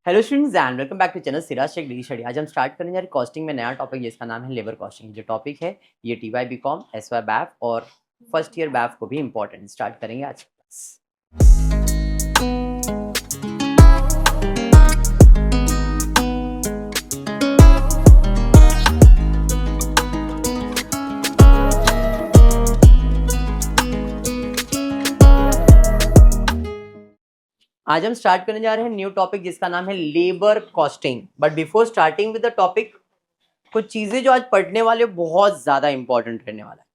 Hello students and welcome back to channel Siraj Shaikh degree study. आज हम start करने जा रहे कॉस्टिंग में नया टॉपिक जिसका नाम है लेबर कॉस्टिंग। जो टॉपिक है ये टीवाई बीकॉम एसवाई बैफ और फर्स्ट ईयर बैफ को भी इंपॉर्टेंट स्टार्ट करेंगे आज। आज हम स्टार्ट करने जा रहे हैं न्यू टॉपिक जिसका नाम है labour costing. But before starting with the topic, कुछ चीजें जो आज पढ़ने वाले बहुत ज्यादा इंपॉर्टेंट रहने वाला है।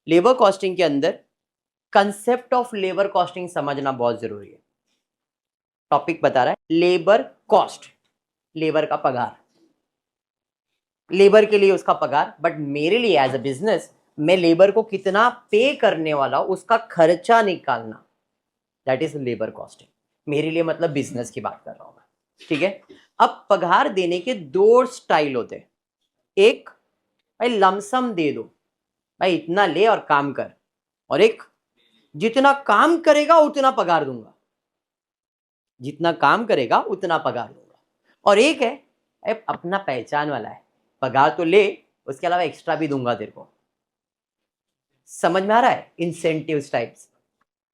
लेबर कॉस्टिंग के अंदर कंसेप्ट ऑफ लेबर कॉस्टिंग समझना बहुत जरूरी है। टॉपिक बता रहा है लेबर कॉस्ट, लेबर का पगार, लेबर के लिए उसका पगार। बट मेरे लिए एज अ बिजनेस मैं लेबर को कितना पे करने वाला हूं उसका खर्चा निकालना, दैट इज लेबर कॉस्टिंग। मेरे लिए मतलब बिजनेस की बात कर रहा हूं मैं, ठीक है। अब पगार देने के दो स्टाइल होते हैं। एक, भाई लमसम दे दो, भाई इतना ले और काम कर। और एक, जितना काम करेगा उतना पगार दूंगा, जितना काम करेगा उतना पगार दूंगा। और एक है अपना पहचान वाला है, पगार तो ले उसके अलावा एक्स्ट्रा भी दूंगा तेरे को। समझ में आ रहा है? Incentive types.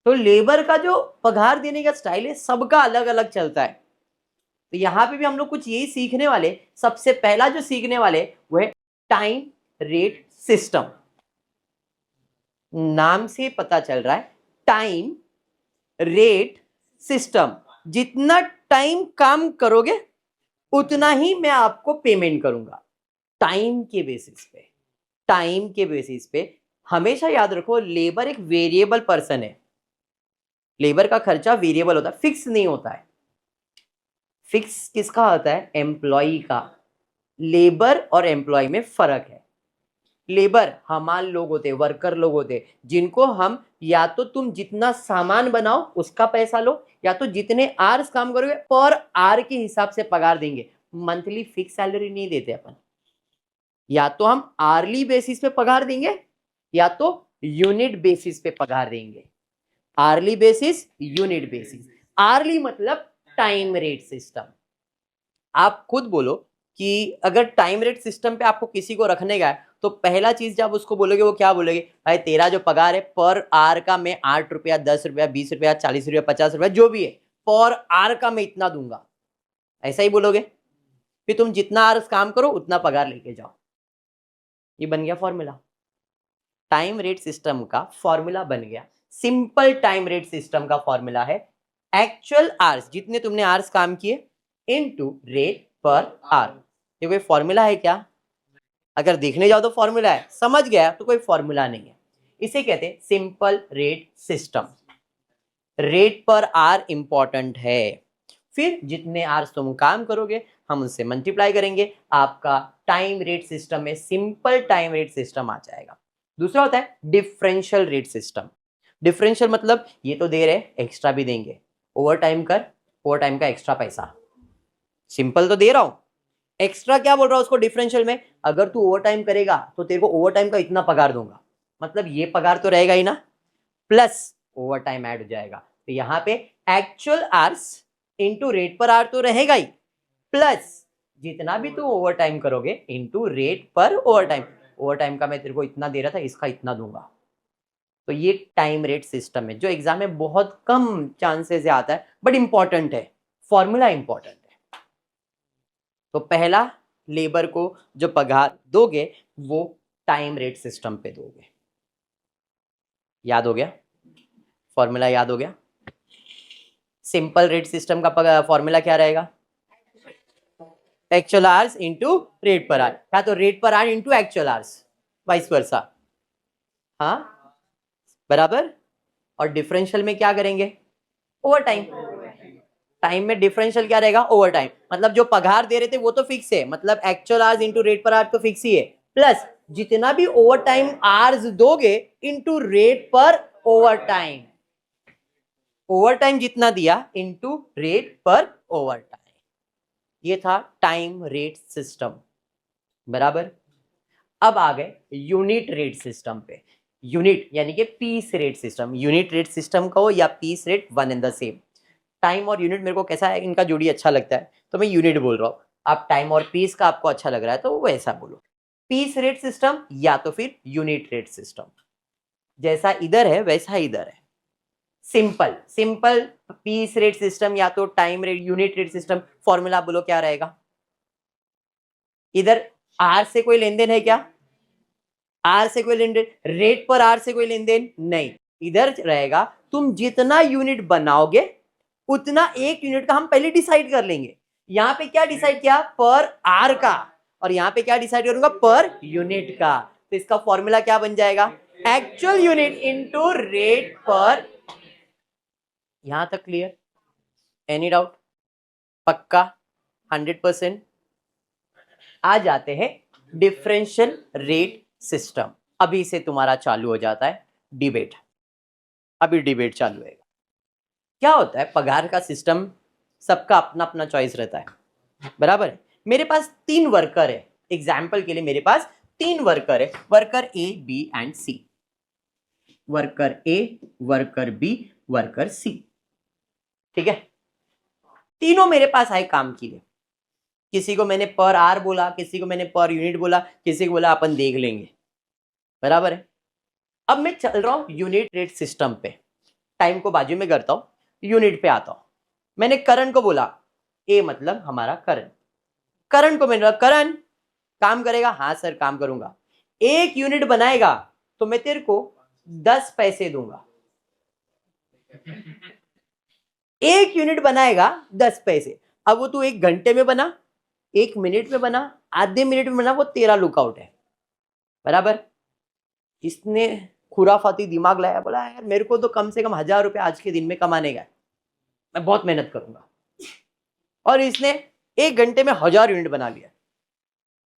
तो लेबर का जो पगार देने का स्टाइल है सबका अलग अलग चलता है। तो यहां पे भी हम लोग कुछ यही सीखने वाले। सबसे पहला जो सीखने वाले वो है टाइम रेट सिस्टम। नाम से पता चल रहा है टाइम रेट सिस्टम। जितना टाइम काम करोगे उतना ही मैं आपको पेमेंट करूंगा, टाइम के बेसिस पे। टाइम के बेसिस पे हमेशा याद रखो, लेबर एक वेरिएबल पर्सन है। लेबर का खर्चा वेरिएबल होता है, फिक्स नहीं होता है। फिक्स किसका होता है? एम्प्लॉय का। लेबर और एम्प्लॉय में फर्क है। लेबर हमाल लोग होते, वर्कर लोग होते, जिनको हम या तो तुम जितना सामान बनाओ उसका पैसा लो, या तो जितने आवर्स काम करोगे पर आवर के हिसाब से पगार देंगे। मंथली फिक्स सैलरी नहीं देते अपन, या तो हम आर्ली बेसिस पे पगार देंगे या तो यूनिट बेसिस पे पगार देंगे। Hourly basis, unit basis. Hourly मतलब टाइम रेट सिस्टम। आप खुद बोलो कि अगर टाइम रेट सिस्टम पे आपको किसी को रखने का है तो पहला चीज जब उसको बोलोगे वो क्या बोलोगे? भाई तेरा जो पगार है पर आवर का मैं 8 रुपया, 10 रुपया, 20 रुपया, 40 रुपया, 50 रुपया जो भी है, पर आवर का मैं इतना दूंगा, ऐसा ही बोलोगे। फिर तुम जितना आवर्स काम करो उतना पगार लेके जाओ। ये बन गया फॉर्मूला। टाइम रेट सिस्टम का फॉर्मूला बन गया। सिंपल टाइम रेट सिस्टम का फॉर्मूला है एक्चुअल आवर्स, जितने तुमने आवर्स काम किए, इनटू रेट पर आवर। ये कोई फॉर्मूला है क्या? अगर देखने जाओ तो फॉर्मूला है, समझ गया तो कोई फॉर्मूला नहीं है। इसे कहते हैं simple rate system. Rate per our important है। फिर जितने आवर्स तुम काम करोगे हम उससे मल्टीप्लाई करेंगे, आपका टाइम रेट सिस्टम में सिंपल टाइम रेट सिस्टम आ जाएगा। दूसरा होता है डिफरेंशियल रेट सिस्टम। डिफरेंशियल मतलब ये तो दे रहे, एक्स्ट्रा भी देंगे। ओवर टाइम कर, ओवर टाइम का एक्स्ट्रा पैसा। सिंपल तो दे रहा हूं, एक्स्ट्रा क्या बोल रहा हूं उसको डिफरेंशियल में? अगर तू ओवर टाइम करेगा तो तेरे को ओवर टाइम का इतना पगार दूंगा, मतलब ये पगार तो रहेगा ही ना, प्लस ओवर टाइम ऐड हो जाएगा। तो यहां पे actual hours into rate per hour तो रहेगा ही, प्लस जितना भी तू ओवर टाइम करोगे into rate per overtime. Over time का मैं तेरे को इतना दे रहा था, इसका इतना दूंगा। तो ये टाइम रेट सिस्टम है जो एग्जाम में बहुत कम चांसेस से आता है, बट इंपॉर्टेंट है, फॉर्मूला इंपॉर्टेंट है। तो पहला, लेबर को जो पगार दोगे वो टाइम रेट सिस्टम पे दोगे। याद हो गया? फॉर्मूला याद हो गया? सिंपल रेट सिस्टम का फॉर्मूला क्या रहेगा? Actual hours into rate per our, या तो rate per our into actual hours, vice versa. हाँ बराबर। और डिफरेंशियल में क्या करेंगे? Over time. टाइम में डिफरेंशियल क्या रहेगा? Over time. मतलब जो पगार दे रहे थे वो तो फिक्स है, मतलब actual hours into rate per hour तो फिक्स ही है, प्लस जितना भी ओवर टाइम आवर्स दोगे into rate per overtime. Overtime जितना दिया into rate per overtime. ये था टाइम रेट सिस्टम, बराबर। अब आ गए यूनिट रेट सिस्टम पे। यूनिट यानी कि piece rate system. Unit rate system कहो या piece rate, one and the same. Time और यूनिट मेरे को कैसा है, इनका जोड़ी अच्छा लगता है तो मैं यूनिट बोल रहा हूँ। आप टाइम और पीस का आपको अच्छा लग रहा है तो वो ऐसा बोलो, पीस रेट सिस्टम या तो फिर यूनिट रेट सिस्टम। जैसा इधर है वैसा इधर है, simple simple piece rate system या तो time rate unit rate system. Formula बोलो क्या रहेगा? इधर आर से कोई लेन देन है क्या? आर से कोई लेन देन, रेट पर आर से कोई लेन देन नहीं। इधर रहेगा तुम जितना यूनिट बनाओगे उतना एक यूनिट का हम पहले डिसाइड कर लेंगे। यहां पे क्या डिसाइड किया? पर आर का, और यहां पे क्या डिसाइड करूंगा? पर यूनिट का। तो इसका फॉर्मूला क्या बन जाएगा? एक्चुअल यूनिट इनटू रेट पर। यहां तक क्लियर? Any doubt? पक्का 100%? आ जाते हैं डिफरेंशियल रेट सिस्टम। अभी से तुम्हारा चालू हो जाता है डिबेट। अभी डिबेट चालू है। क्या होता है, पगार का सिस्टम सबका अपना अपना चॉइस रहता है, बराबर है। मेरे पास 3 वर्कर है, एग्जाम्पल के लिए मेरे पास 3 वर्कर है, worker A B and C. Worker A, worker B, worker C, ठीक है। तीनों मेरे पास आए काम के लिए। किसी को मैंने पर आर बोला, किसी को मैंने पर यूनिट बोला, किसी को बोला अपन देख लेंगे, बराबर है। अब मैं चल रहा हूं यूनिट रेट सिस्टम पे, टाइम को बाजू में करता हूं, यूनिट पे आता हूं। मैंने करण को बोला, ए मतलब हमारा करण। करण को मैंने बोला करण काम करेगा? हाँ सर काम करूंगा। 1 यूनिट बनाएगा तो मैं तेरे को 10 पैसे दूंगा। 1 यूनिट बनाएगा 10 पैसे। अब वो तू 1 घंटे में बना, 1 मिनट में बना, आधे मिनट में बना, वो तेरा लुकआउट है, बराबर। इसने खुराफाती दिमाग लाया, बोला यार मेरे को तो कम से कम 1000 रुपए आज के दिन में कमाने का, मैं बहुत मेहनत करूंगा। और इसने 1 घंटे में 1000 यूनिट बना लिया।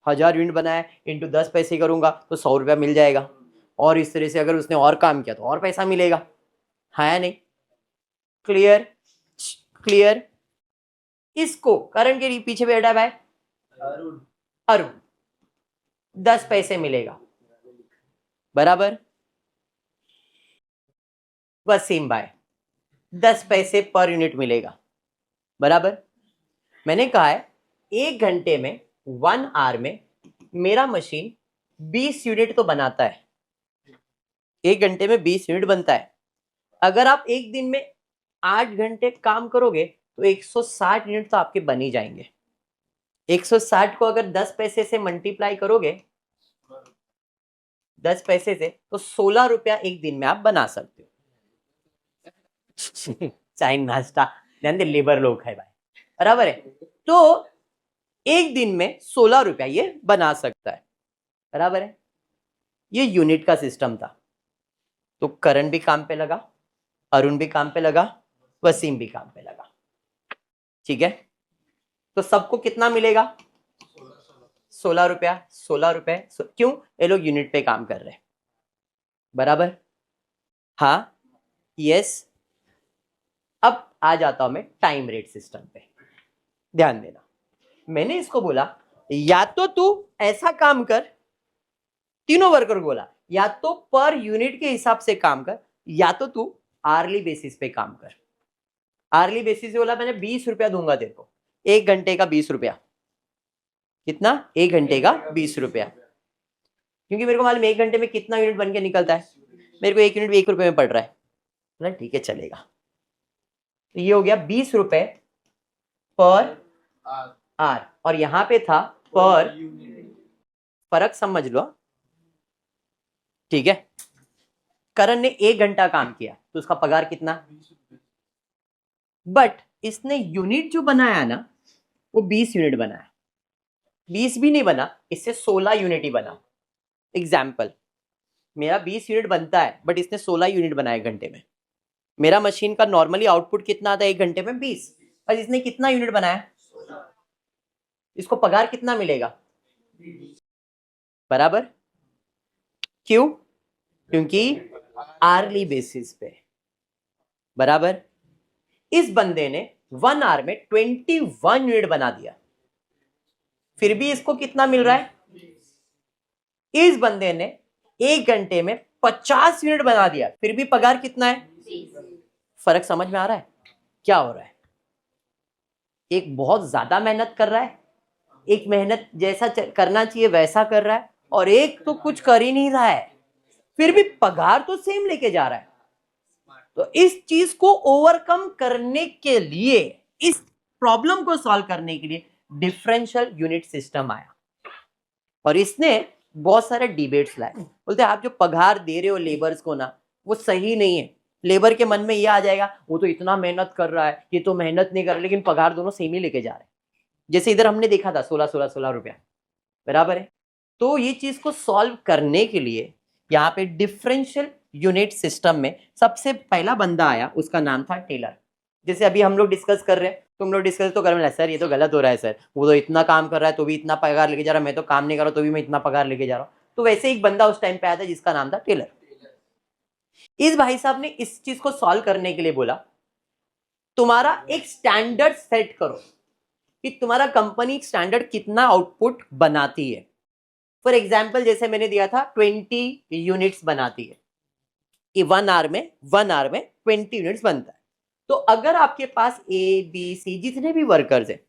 1000 यूनिट बनाया, इंटू 10 पैसे करूंगा तो 100 रुपया मिल जाएगा। और इस तरह से अगर उसने और काम किया तो और पैसा मिलेगा, हाँ या नहीं? क्लियर? क्लियर? इसको करण के पीछे बैठा भाई अरुण, अरुण 10 पैसे मिलेगा, बराबर। वसीम भाई 10 पैसे पर यूनिट मिलेगा, बराबर। मैंने कहा है 1 घंटे में 1 आवर में मेरा मशीन 20 यूनिट तो बनाता है। 1 घंटे में 20 यूनिट बनता है। अगर आप एक दिन में 8 घंटे काम करोगे तो 160 यूनिट तो आपके बन ही जाएंगे। 160 को अगर 10 पैसे से मल्टीप्लाई करोगे, 10 पैसे से, तो 16 रुपया एक दिन में आप बना सकते हो। चाय नाश्ता ध्यान दे, लेबर लोग है भाई, बराबर है। तो एक दिन में 16 रुपया ये बना सकता है, बराबर है। ये यूनिट का सिस्टम था। तो करण भी काम पे लगा, अरुण भी काम पे लगा, वसीम भी काम पे लगा, ठीक है। तो सबको कितना मिलेगा? 16 रुपया। 16 रुपए क्यों? ये लोग यूनिट पे काम कर रहे हैं, बराबर। हाँ, यस। अब आ जाता हूं मैं टाइम रेट सिस्टम पे, ध्यान देना। मैंने इसको बोला या तो तू ऐसा काम कर, तीनों वर्कर को बोला या तो पर यूनिट के हिसाब से काम कर, या तो तू आर्ली बेसिस पे काम कर। आर्ली बेसिस पे बोला मैंने 20 रुपया दूंगा तेरे को, 1 घंटे का 20 रुपया। कितना? 1 घंटे का 20 रुपया, क्योंकि मेरे को मालूम 1 घंटे में कितना यूनिट बन के निकलता है। मेरे को 1 यूनिट 1 रुपए में पड़ रहा है, ठीक है चलेगा। तो ये हो गया 20 रुपए पर आर, और यहां पे था पर, फर्क समझ लो, ठीक है। करण ने 1 घंटा काम किया तो उसका पगार कितना? बट इसने यूनिट जो बनाया ना वो 20 यूनिट बनाया। 20 भी नहीं बना, इससे 16 यूनिट ही बना। एग्जाम्पल, मेरा 20 यूनिट बनता है बट इसने 16 यूनिट बनाए घंटे में। मेरा मशीन का नॉर्मली आउटपुट कितना आता है 1 घंटे में? 20, पर इसने कितना यूनिट बनाया? इसको पगार कितना मिलेगा? बराबर। क्यों? क्योंकि आर्ली बेसिस पे, बराबर। इस बंदे ने 1 आवर में 21 यूनिट बना दिया, फिर भी इसको कितना मिल रहा है? इस बंदे ने 1 घंटे में 50 यूनिट बना दिया, फिर भी पगार कितना है? फर्क समझ में आ रहा है? क्या हो रहा है? एक बहुत ज्यादा मेहनत कर रहा है, एक मेहनत जैसा करना चाहिए वैसा कर रहा है, और एक तो कुछ कर ही नहीं रहा है, फिर भी पगार तो सेम लेके जा रहा है। तो इस चीज को ओवरकम करने के लिए, इस प्रॉब्लम को सॉल्व करने के लिए डिफरेंशियल यूनिट सिस्टम आया, और इसने बहुत सारे डिबेट्स लाए। बोलते आप जो पगार दे रहे हो लेबर्स को ना, वो सही नहीं है। लेबर के मन में ये आ जाएगा, वो तो इतना मेहनत कर रहा है, ये तो मेहनत नहीं कर रहा, लेकिन पगार दोनों सेम ही लेके जा रहे हैं। जैसे इधर हमने देखा था 16 रुपया, बराबर है। तो ये चीज को सॉल्व करने के लिए यहाँ पे डिफरेंशियल यूनिट सिस्टम में सबसे पहला बंदा आया, उसका नाम था टेलर। जैसे अभी हम लोग डिस्कस कर रहे हैं, तुम लोग डिस्कस तो कर रहे हैं, सर ये तो गलत हो रहा है सर, वो तो इतना काम कर रहा है तो भी इतना पगार लेके जा रहा है, मैं तो काम नहीं कर रहा तो भी मैं इतना पगार लेके जा रहा हूँ। तो वैसे एक बंदा उस टाइम पे आया था जिसका नाम था टेलर। इस भाई साहब ने इस चीज को सॉल्व करने के लिए बोला, तुम्हारा एक स्टैंडर्ड सेट करो कि तुम्हारा कंपनी स्टैंडर्ड कितना आउटपुट बनाती है। फॉर एग्जाम्पल जैसे मैंने दिया था 20 यूनिट्स बनाती है, कि 1 आवर में 20 यूनिट्स बनता है। तो अगर आपके पास ए बी सी जितने भी वर्कर्स हैं,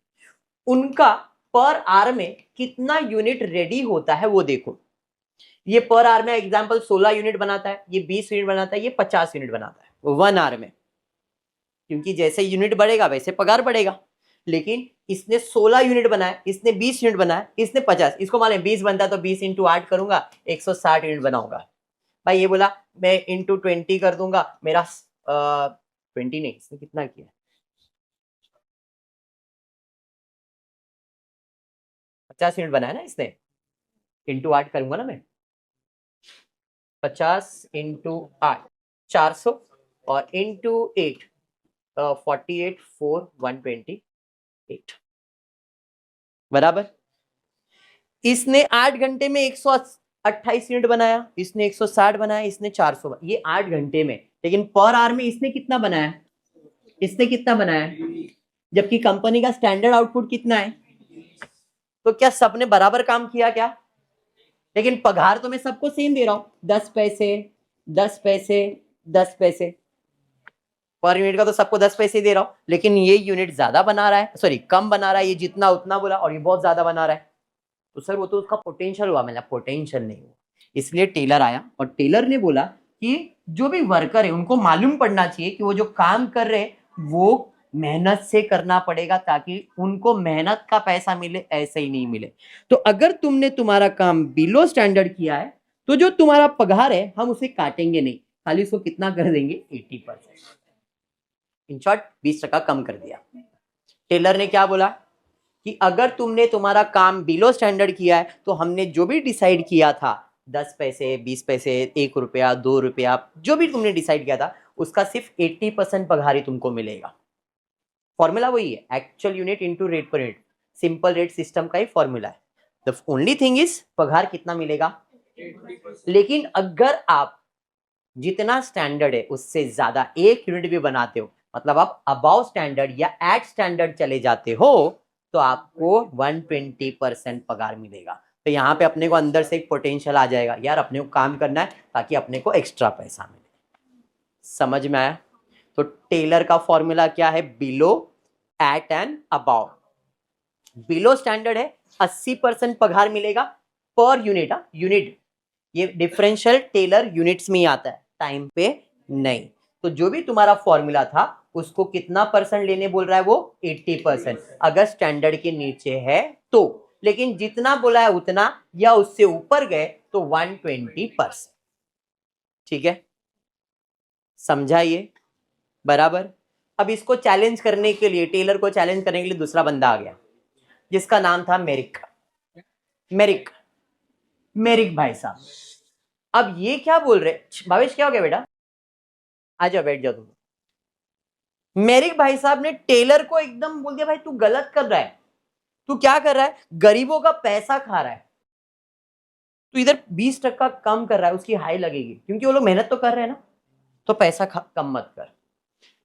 उनका पर आवर में कितना यूनिट रेडी होता है वो देखो। ये पर आवर में एग्जाम्पल 16 यूनिट बनाता है, ये 20 यूनिट बनाता है, ये 50 यूनिट बनाता है 1 आवर में, क्योंकि जैसे यूनिट बढ़ेगा वैसे पगार बढ़ेगा। लेकिन इसने 16 यूनिट बनाया, इसने 20 यूनिट बनाया, इसने 50, इसको मान लें 20 बनता है तो 20 इंटू 8 करूंगा, 160 यूनिट बनाऊंगा। भाई ये बोला मैं इंटू 20 कर दूंगा, मेरा 20 नहीं, इसने कितना किया, 50 यूनिट बनाया ना इसने, इंटू 8 करूंगा ना मैं, 50 इंटू 8 400, और इंटू 8 48 4 128, बराबर। इसने 8 घंटे में 128 यूनिट बनाया, इसने 160 बनाया, इसने 400, ये 8 घंटे में। लेकिन पर आवर में इसने कितना बनाया, इसने कितना बनाया, जबकि कंपनी का स्टैंडर्ड आउटपुट कितना है। तो क्या सबने बराबर काम किया क्या? लेकिन पगार तो मैं सबको सेम दे रहा हूं, 10 पैसे 10 पैसे 10 पैसे पर यूनिट का, तो सबको 10 पैसे दे रहा हूं। लेकिन ये यूनिट ज्यादा बना रहा है, सॉरी कम बना रहा है, ये जितना उतना बोला, और ये बहुत ज्यादा बना रहा है। तो सर वो तो उसका पोटेंशियल हुआ, मतलब पोटेंशियल नहीं हुआ। इसलिए टेलर आया और टेलर ने बोला कि जो भी वर्कर है उनको मालूम पड़ना चाहिए कि वो जो काम कर रहे हैं वो मेहनत से करना पड़ेगा, ताकि उनको मेहनत का पैसा मिले, ऐसे ही नहीं मिले। तो अगर तुमने तुम्हारा काम बिलो स्टैंडर्ड किया है तो जो तुम्हारा पगार है हम उसे काटेंगे नहीं, खाली उसको कितना कर देंगे, 80%। इन शॉर्ट 20% कम कर दिया। टेलर ने क्या बोला कि अगर तुमने तुम्हारा काम बिलो स्टैंडर्ड किया है तो हमने जो भी डिसाइड किया था, 10 पैसे 20 पैसे 1 रुपया 2 रुपया, जो भी तुमने डिसाइड किया था उसका सिर्फ 80% पगार ही तुमको मिलेगा। फॉर्मूला वही है, actual unit into rate per unit, simple rate system का ही फॉर्मूला है। द ओनली थिंग इज पगार कितना मिलेगा। लेकिन अगर आप जितना स्टैंडर्ड है उससे ज्यादा एक यूनिट भी बनाते हो, मतलब आप अबाव स्टैंडर्ड या एट स्टैंडर्ड चले जाते हो, तो आपको 120% पगार मिलेगा। तो यहाँ पे अपने को अंदर से एक पोटेंशियल आ जाएगा, यार अपने को काम करना है ताकि अपने को एक्स्ट्रा पैसा मिले। समझ में आया? तो टेलर का फॉर्मूला क्या है, below at and above. Below standard है 80% पगार मिलेगा पर यूनिट, यूनिट ये डिफरेंशियल टेलर यूनिट्स में ही आता है, टाइम पे नहीं। तो जो भी तुम्हारा फॉर्मूला था उसको कितना परसेंट लेने बोल रहा है वो, 80%, अगर स्टैंडर्ड के नीचे है तो। लेकिन जितना बोला है उतना या उससे ऊपर गए तो 120%। ठीक है, समझाइए, बराबर। अब इसको चैलेंज करने के लिए, टेलर को चैलेंज करने के लिए दूसरा बंदा आ गया जिसका नाम था मेरिक। मेरिक मेरिक भाई साहब। अब ये क्या बोल रहे, भावेश क्या हो गया बेटा, आ जाओ बैठ जाओ तुम। मेरिक भाई साहब ने टेलर को एकदम बोल दिया, भाई तू गलत कर रहा है, तू क्या कर रहा है, गरीबों का पैसा खा रहा है, तू इधर 20% कम कर रहा है, उसकी हाई लगेगी, क्योंकि वो लोग मेहनत तो कर रहे हैं ना, तो पैसा कम मत कर।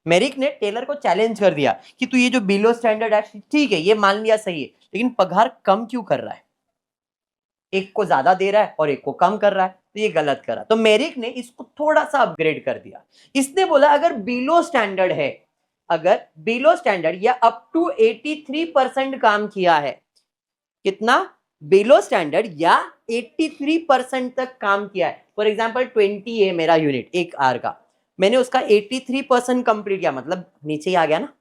मेरिक ने टेलर को चैलेंज कर दिया कि तू ये जो बिलो स्टैंडर्ड है, ठीक है ये मान लिया सही है, लेकिन पगार कम क्यों कर रहा है, एक को ज्यादा दे रहा है और एक को कम कर रहा है, तो ये गलत करा। तो मेरिक ने इसको थोड़ा सा अपग्रेड कर दिया। इसने बोला अगर बिलो स्टैंडर्ड है अगर बिलो स्टैंडर्ड या अप टू 83% काम किया है, कितना, बिलो स्टैंडर्ड या 83% तक काम किया है, फॉर एग्जांपल 20 है मेरा यूनिट एक आर का, मैंने उसका 83% कंप्लीट किया, मतलब नीचे ही आ गया ना,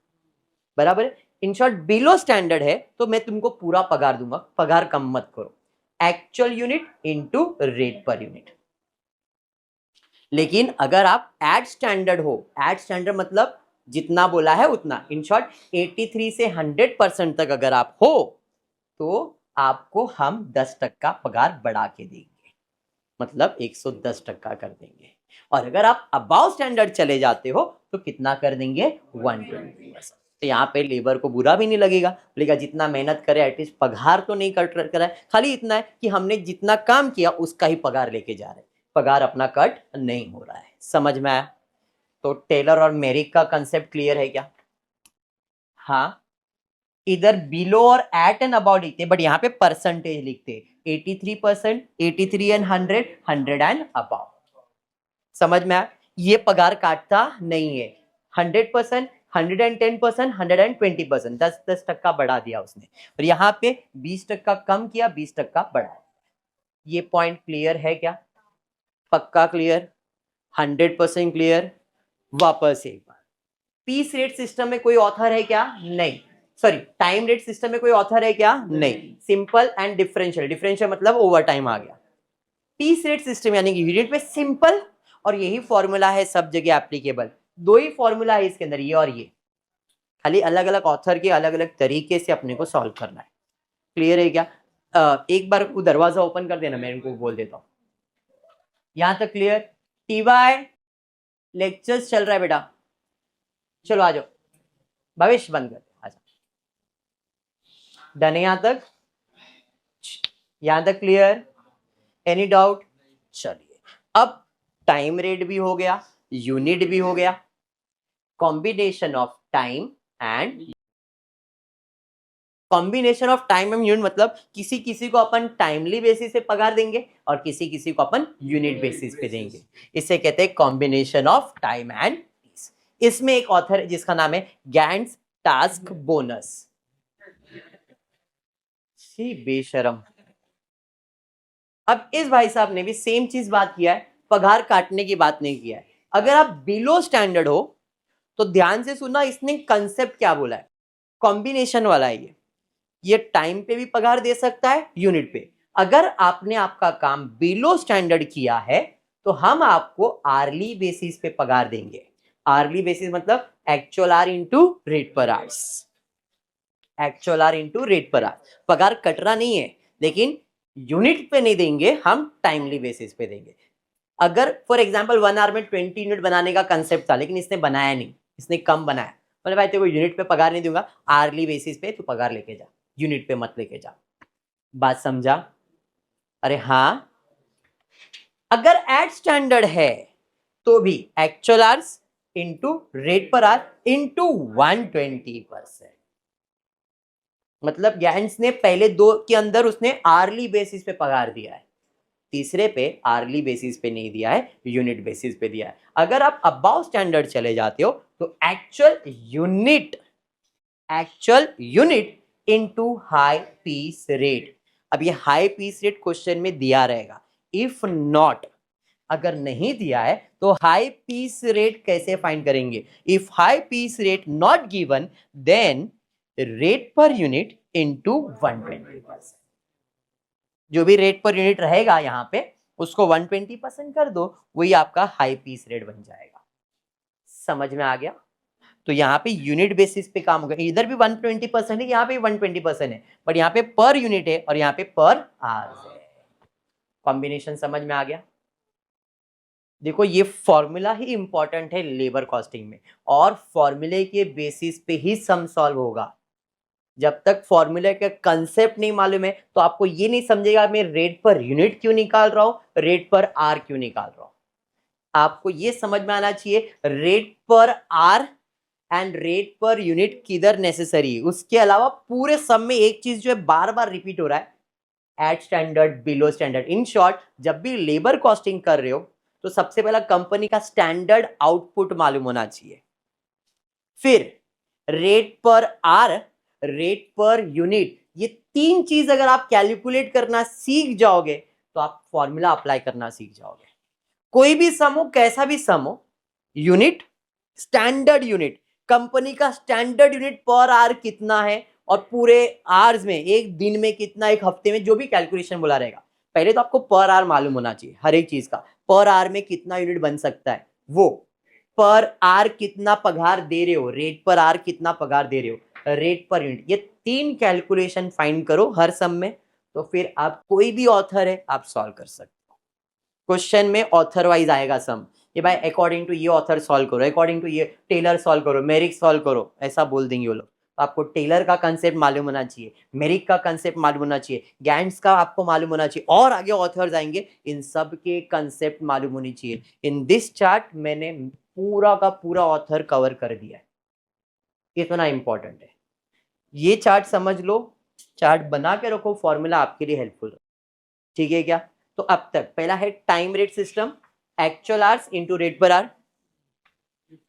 बराबर है। इन शॉर्ट बिलो स्टैंडर्ड है तो मैं तुमको पूरा पगार दूंगा, पगार कम मत करो, actual unit into rate per unit. लेकिन अगर आप एट स्टैंडर्ड हो, एट स्टैंडर्ड मतलब जितना बोला है उतना, इन शॉर्ट 83 से 100% तक अगर आप हो तो आपको हम 10% पगार बढ़ा के देंगे, मतलब 110% कर देंगे। और अगर आप अबाव स्टैंडर्ड चले जाते हो तो कितना कर देंगे, 120%। तो यहाँ पे लेबर को बुरा भी नहीं लगेगा, बोलेगा जितना मेहनत करे एटलीस्ट पगार तो नहीं कट करा है, खाली इतना है कि हमने जितना काम किया उसका ही पगार लेके जा रहे हैं, पगार अपना कट नहीं हो रहा है। समझ में आया? तो टेलर और मेरिक का कंसेप्ट क्लियर है क्या? हाँ, इधर बिलो और एट एंड अबाउट लिखते, बट यहाँ पे परसेंटेज लिखते, 83%, 83 एंड 100, 100 एंड अबाउट। समझ में आया? ये पगार काटता नहीं है, 100%, 110%, 120%, 10% बढ़ा दिया उसने, और यहाँ पे 20% कम किया, 20% बढ़ा। ये पॉइंट क्लियर है क्या? पक्का क्लियर, 100% क्लियर। वापस एक बार, पीस रेट सिस्टम में कोई ऑथर है क्या? नहीं। सॉरी, टाइम रेट सिस्टम में कोई ऑथर है क्या? नहीं। सिंपल एंड डिफरेंशियल, डिफरेंशियल मतलब ओवर टाइम आ गया। पीस रेट सिस्टम यानी कि यूनिट में सिंपल, और यही फॉर्मूला है सब जगह एप्लीकेबल, दो ही फॉर्मूला है इसके अंदर, ये और ये, खाली अलग अलग ऑथर के अलग अलग तरीके से अपने को सॉल्व करना है। क्लियर है क्या? एक बार वो दरवाजा ओपन कर देना, मैं इनको बोल देता हूँ। यहां तक क्लियर? टीवाई लेक्चर्स चल रहा है बेटा, चलो आ जाओ, भविष्य बंद कर, आ जाओ। डन है यहां तक? यहां तक क्लियर? Any doubt? चलिए, अब टाइम रेट भी हो गया, यूनिट भी हो गया, combination of time and, combination of time and unit मतलब किसी किसी को अपन टाइमली बेसिस पे पगार देंगे और किसी किसी को अपन यूनिट बेसिस पे देंगे, इसे कहते हैं combination of time and piece. इसमें एक ऑथर है जिसका नाम है गैंट्स टास्क बोनस। बेशरम। अब इस भाई साहब ने भी सेम चीज बात किया है, पगार काटने की बात नहीं किया है। अगर आप बिलो स्टैंडर्ड हो तो ध्यान से सुनना, इसने कंसेप्ट क्या बोला है, कॉम्बिनेशन वाला है ये टाइम पे भी पगार दे सकता है, यूनिट पे। अगर आपने आपका काम बिलो स्टैंडर्ड किया है तो हम आपको आर्ली बेसिस पे पगार देंगे। आर्ली बेसिस मतलब actual hour into rate per hours, actual hour into rate per hour. पगार कटरा नहीं है, लेकिन यूनिट पे नहीं देंगे, हम टाइमली बेसिस पे देंगे। अगर फॉर एग्जांपल 1 आवर में 20 यूनिट बनाने का कंसेप्ट था, लेकिन इसने बनाया नहीं, इसने कम बनाया, बोले भाई तेरे को यूनिट पे पगार नहीं दूंगा, आर्ली बेसिस पे तू पगार लेके जा, यूनिट पे मत लेके जा। बात समझा? अरे हाँ, अगर एट स्टैंडर्ड है तो भी actual hours into rate per our into 120%, मतलब गैंट्स ने पहले दो के अंदर उसने आर्ली बेसिस पे पगार दिया है, तीसरे पे आर्ली बेसिस पे नहीं दिया है, यूनिट बेसिस पे दिया है। अगर आप अबाव स्टैंडर्ड चले जाते हो तो actual unit into high piece rate. अब ये हाई पीस रेट क्वेश्चन में दिया रहेगा, इफ नॉट, अगर नहीं दिया है तो हाई पीस रेट कैसे फाइंड करेंगे? If high piece rate not given then rate per unit into 120%, जो भी रेट पर यूनिट रहेगा यहां पे उसको 120% कर दो, वही आपका हाई पीस रेट बन जाएगा। समझ में आ गया? तो यहाँ पे यूनिट बेसिस पे काम होगा, इधर भी 120% है, यहाँ पे 120% है, बट यहाँ पे पर यूनिट है और यहाँ पे पर आवर्स है। कॉम्बिनेशन समझ में आ गया? देखो ये फॉर्मूला ही इंपॉर्टेंट है लेबर कॉस्टिंग में, और फॉर्मूले के बेसिस पे ही सम सॉल्व होगा। जब तक फॉर्मूले का कंसेप्ट नहीं मालूम है तो आपको ये नहीं समझेगा मैं रेट पर यूनिट क्यों निकाल रहा हूं, रेट पर आर क्यों निकाल रहा हूं। आपको ये समझ में आना चाहिए rate per hour and rate per unit किधर नेसेसरी है। उसके अलावा पूरे सब में एक चीज जो है बार बार रिपीट हो रहा है, at standard, below standard. In short, जब भी लेबर कॉस्टिंग कर रहे हो तो सबसे पहला कंपनी का स्टैंडर्ड आउटपुट मालूम होना चाहिए, फिर rate per are, rate per unit, ये तीन चीज अगर आप कैलकुलेट करना सीख जाओगे तो आप फॉर्मूला अप्लाई करना सीख जाओगे। कोई भी सम हो, कैसा भी सम हो, यूनिट, स्टैंडर्ड यूनिट, कंपनी का स्टैंडर्ड यूनिट पर आर कितना है और पूरे आवर्स में, एक दिन में कितना, एक हफ्ते में, जो भी कैलकुलेशन बोला रहेगा, पहले तो आपको पर आर मालूम होना चाहिए हर एक चीज का। पर आर में कितना यूनिट बन सकता है, वो पर आर कितना पगार दे रहे हो, रेट पर आर कितना पगार दे रहे हो, रेट पर यूनिट, ये तीन कैलकुलेशन फाइंड करो हर सम में, तो फिर आप कोई भी ऑथर है आप सॉल्व कर सकते हो। क्वेश्चन में ऑथर वाइज आएगा सम, ये भाई अकॉर्डिंग टू ये ऑथर सॉल्व करो, अकॉर्डिंग टू ये टेलर सॉल्व करो, मेरिक सॉल्व करो, ऐसा बोल देंगे वो लोग। आपको टेलर का कंसेप्ट मालूम होना चाहिए, मेरिक का कंसेप्ट मालूम होना चाहिए, गैंट्स का आपको मालूम होना चाहिए, और आगे ऑथर्स आएंगे, इन सब के कंसेप्ट मालूम होनी चाहिए। इन दिस चार्ट मैंने पूरा का पूरा ऑथर कवर कर दिया है, इतना इंपॉर्टेंट है। ये चार्ट समझ लो, चार्ट बना के रखो, फॉर्मूला आपके लिए हेल्पफुल है, ठीक है क्या। तो अब तक पहला है time rate system, actual hours into rate per our,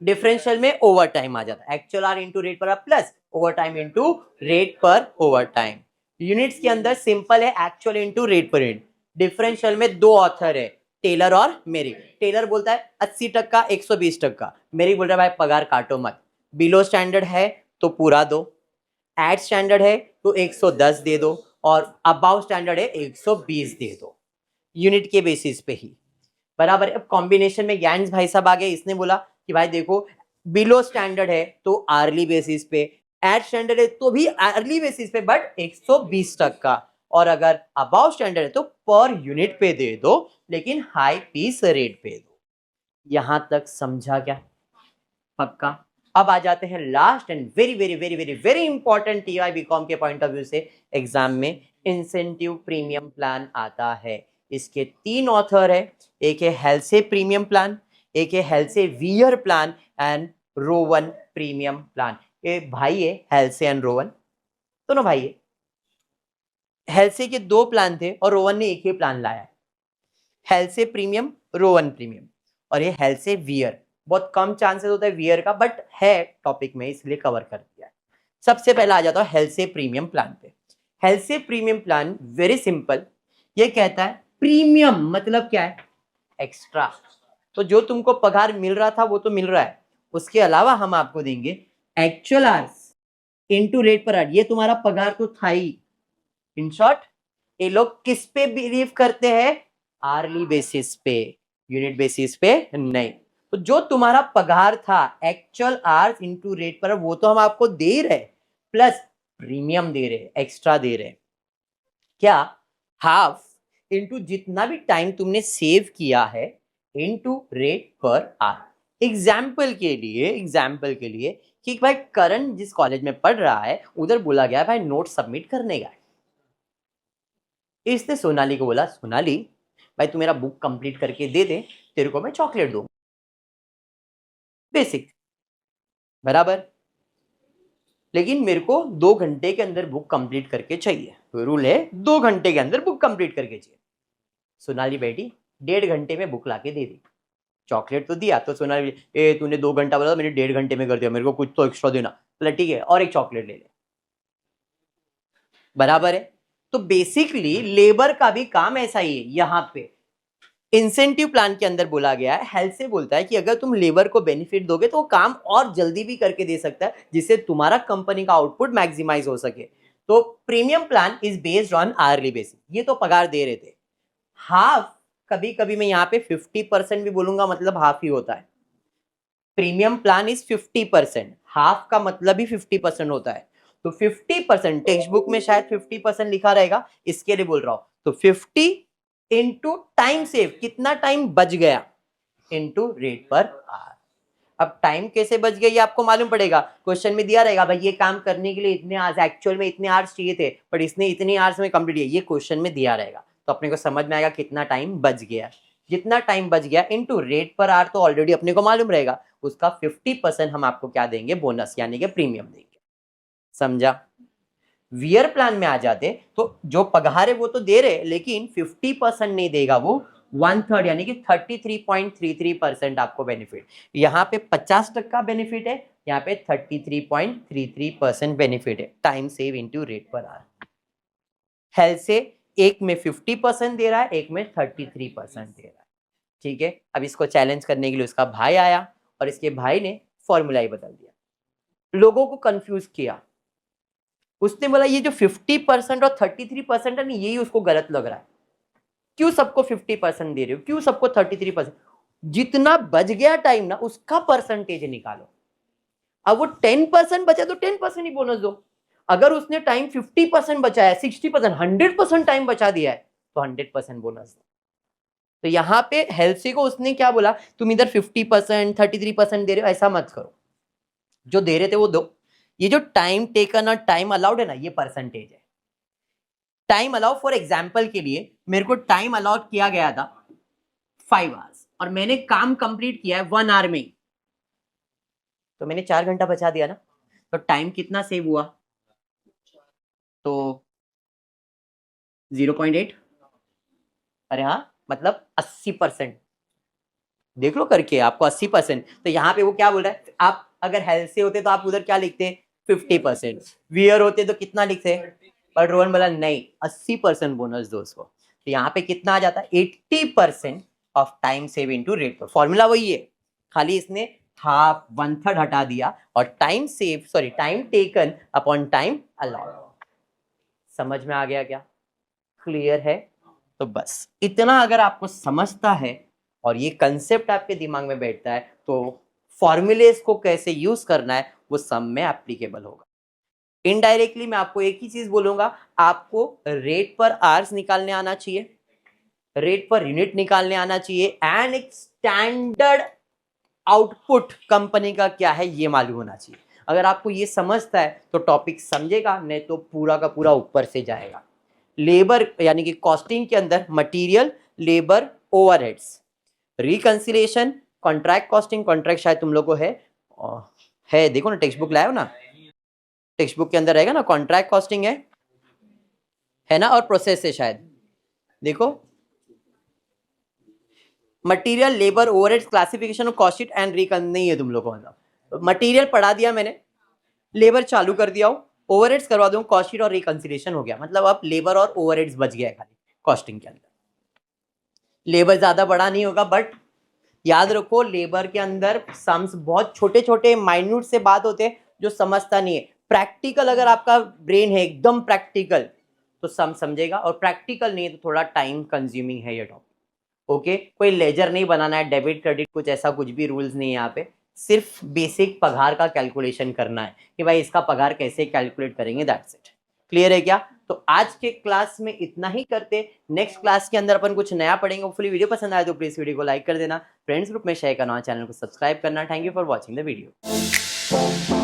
differential में ओवर टाइम आ जाता है, actual our into rate per our plus over time into rate per over time. Units के अंदर सिंपल है, actual into rate per unit. Differential में दो author है, Taylor और मेरिक। टेलर बोलता है 80%, 120%, मेरिक बोल रहा है भाई पगार काटो मत, बिलो स्टैंडर्ड है तो पूरा दो, एट स्टैंडर्ड है तो 110 दे दो, और अबाउ स्टैंडर्ड है 120 दे दो, यूनिट के बेसिस पे ही, बराबर। अब कॉम्बिनेशन में गैंग्स भाई साहब आ गए, इसने बोला कि भाई देखो बिलो स्टैंडर्ड है तो आर्ली बेसिस पे, एट स्टैंडर्ड है तो भी आर्ली बेसिस पे बट 120%, और अगर अबाउ स्टैंडर्ड है तो पर यूनिट पे दे दो लेकिन हाई पीस रेट पे दो। यहां तक समझा क्या, पक्का। अब आ जाते हैं last and very very very very very important TY BCom के पॉइंट ऑफ व्यू से, एग्जाम में इंसेंटिव प्रीमियम प्लान आता है। इसके तीन ऑथर है, एक है हेल्से प्रीमियम प्लान, एक है हेल्से wear plan and Rowan premium plan. ये भाई है हेल्से एंड रोवन, दोनों भाई है। हेल्से के दो प्लान थे और रोवन ने एक ही प्लान लाया है, हेल्से प्रीमियम, रोवन प्रीमियम, और ये हेल्से वियर। बहुत कम चांसेस होता है वियर का, बट है टॉपिक में इसलिए कवर कर दिया है। सबसे पहला आ जाता है हेल्से प्रीमियम प्लान पे। हेल्से प्रीमियम प्लान वेरी सिंपल, ये कहता है प्रीमियम मतलब क्या है, एक्स्ट्रा। तो जो तुमको पगार मिल रहा था वो तो मिल रहा है, उसके अलावा हम आपको देंगे actual hours into rate per our, ये तुम्हारा पगार तो था ही। इन शॉर्ट ये लोग किस पे बिलीव करते हैं, आर्ली बेसिस पे, यूनिट बेसिस पे नहीं। तो जो तुम्हारा पगार था एक्चुअल आवर्स इनटू रेट पर, वो तो हम आपको दे रहे, प्लस प्रीमियम दे रहे, एक्स्ट्रा दे रहे। क्या, हाफ इनटू जितना भी टाइम तुमने सेव किया है into rate per our. Example के लिए कि भाई करण जिस कॉलेज में पढ़ रहा है उधर बोला गया भाई नोट सबमिट करने का, इसने सोनाली को बोला सोनाली भाई तू मेरा बुक कंप्लीट करके दे दे, तेरे को मैं चॉकलेट दूंगा, बेसिक, बराबर। लेकिन मेरे को 2 घंटे के अंदर बुक कंप्लीट करके चाहिए, तो रूल है 2 घंटे के अंदर बुक कंप्लीट करके चाहिए। सोनाली बेटी 1.5 घंटे में बुक लाके दे दी, चॉकलेट तो दिया, तो सोनाली ए तूने 2 घंटा बोला, मैंने 1.5 घंटे में कर दिया, मेरे को कुछ तो एक्स्ट्रा देना, बोला ठीक है और एक चॉकलेट ले ले, बराबर है। तो बेसिकली लेबर का भी काम ऐसा ही है। यहाँ पे इंसेंटिव प्लान के अंदर बोला गया है, हेल्थ से बोलता है कि अगर तुम लेबर को बेनिफिट दोगे तो वो काम और जल्दी भी करके दे सकता है, जिससे तुम्हारा कंपनी का आउटपुट मैक्सिमाइज हो सके। तो premium plan is based on hourly basis, ये तो पगार दे रहे थे। हाफ, कभी कभी मैं यहाँ पे 50% भी बोलूंगा, मतलब हाफ ही होता है। प्रीमियम प्लान इज 50%, हाफ का मतलब ही 50% होता है। तो 50%, टेक्स्ट बुक में शायद 50% लिखा रहेगा, इसके लिए बोल रहा हूं। तो 50 इंटू टाइम सेव, कितना टाइम बच गया, इंटू रेट पर आवर। अब टाइम कैसे बच गया ये आपको मालूम पड़ेगा, क्वेश्चन में दिया रहेगा भाई ये काम करने के लिए इतने आवर्स, एक्चुअल में इतने आवर्स चाहिए थे पर इसने इतने आवर्स में कंप्लीट किया, ये क्वेश्चन में दिया रहेगा। तो अपने को समझ में आएगा कितना टाइम बच गया, जितना टाइम बच गया इंटू रेट पर आवर तो ऑलरेडी अपने को मालूम रहेगा, उसका 50% हम आपको क्या देंगे, बोनस यानी कि प्रीमियम देंगे, समझा। वियर प्लान में आ जाते तो जो पगार है वो तो दे रहे, लेकिन 50% नहीं देगा वो, 1/3 यानी कि 33.33% आपको बेनिफिट। यहाँ पे 50% बेनिफिट है, यहाँ पे 33.33% बेनिफिट है। Time save into rate per our. Health से एक में 50% दे रहा है, एक में 33% दे रहा है। ठीक है, अब इसको चैलेंज करने के लिए उसका भाई आया और इसके भाई ने फॉर्मूला ही बदल दिया, लोगों को कंफ्यूज किया। उसने बोला ये जो 50% और 33% है ना, यही उसको गलत लग रहा है। क्यों सबको 50% दे रहे हो, क्यों सबको 33%? जितना बच गया टाइम ना, उसका परसेंटेज निकालो। अब वो 10% बचा तो 10% ही बोनस दो। अगर उसने टाइम 50% बचाया, 60%, 100% टाइम बचा दिया है, तो 100% बोनस दो। तो यहाँ पे हेल्सी को उसने क्या बोला, तुम इधर 50%, 33% दे रहे हो, ऐसा मत करो, जो दे रहे थे वो दो। ये जो टाइम टेकन और टाइम अलाउड है ना, ये परसेंटेज है। टाइम अलाउ फॉर एग्जाम्पल के लिए मेरे को टाइम अलाउड किया गया था 5 आवर्स और मैंने काम कंप्लीट किया है 1 आवर में, तो मैंने 4 घंटा बचा दिया ना, तो टाइम कितना सेव हुआ? तो 0.8। अरे हाँ, मतलब 80%। देख लो करके, आपको 80%। तो यहाँ पे वो क्या बोल रहा है, आप अगर हेल्थ से होते तो आप उधर क्या लिखते, 50%। वियर होते तो कितना लिखते, पर रोहन बोला नहीं, 80% बोनस दो उसको। तो यहाँ पे कितना आ जाता है, 80% of time save into rate. Formula वही है, खाली इसने हाफ 1/3 हटा दिया और time save, sorry time taken upon time allowed. समझ में आ गया क्या? क्लियर है? तो बस इतना अगर आपको समझता है और ये कंसेप्ट आपके दिमाग में बैठता है, तो फॉर्मूलेस को कैसे यूज करना है वो सब में एप्लीकेबल होगा। इनडायरेक्टली मैं आपको एक ही चीज बोलूंगा, आपको रेट पर आवर्स निकालने आना चाहिए, रेट पर यूनिट निकालने आना चाहिए, एंड एक स्टैंडर्ड आउटपुट कंपनी का क्या है ये मालूम होना चाहिए। अगर आपको ये समझता है तो टॉपिक समझेगा, नहीं तो पूरा का पूरा ऊपर से जाएगा। लेबर यानी कि कॉस्टिंग के अंदर material, labour, overheads, reconciliation, contract costing. Contract शायद तुम लोग को है देखो ना, टेक्स्ट बुक लाए हो ना, टेक्स्ट बुक के अंदर रहेगा ना, कॉन्ट्रैक्ट कॉस्टिंग है ना, और प्रोसेस है शायद, देखो material, labour, overheads, classification of cost sheet and recon नहीं है तुम लोग को। मतलब मटेरियल पढ़ा दिया मैंने, लेबर चालू कर दिया हो, ओवरहेड्स करवा दूं, कॉस्ट शीट और रिकंसिलिएशन हो गया। मतलब अब लेबर और ओवरहेड्स बच गया है खाली कॉस्टिंग के अंदर। लेबर ज्यादा बड़ा नहीं होगा, बट याद रखो लेबर के अंदर सम्स बहुत छोटे छोटे माइन्यूट से बात होते हैं जो समझता नहीं है। प्रैक्टिकल अगर आपका ब्रेन है एकदम प्रैक्टिकल तो सम समझेगा, और प्रैक्टिकल नहीं है तो थोड़ा टाइम कंज्यूमिंग है ये टॉपिक। ओके, कोई लेजर नहीं बनाना है, डेबिट क्रेडिट कुछ ऐसा कुछ भी रूल्स नहीं है यहाँ पे। सिर्फ बेसिक पगार का कैलकुलेशन करना है कि भाई इसका पगार कैसे कैलकुलेट करेंगे, दैट्स इट। क्लियर है क्या? तो आज के क्लास में इतना ही करते, नेक्स्ट क्लास के अंदर अपन कुछ नया पढ़ेंगे। होपफुली वीडियो पसंद आए तो प्लीज वीडियो को लाइक कर देना, फ्रेंड्स ग्रुप में शेयर करना, चैनल को सब्सक्राइब करना। Thank you for watching the video.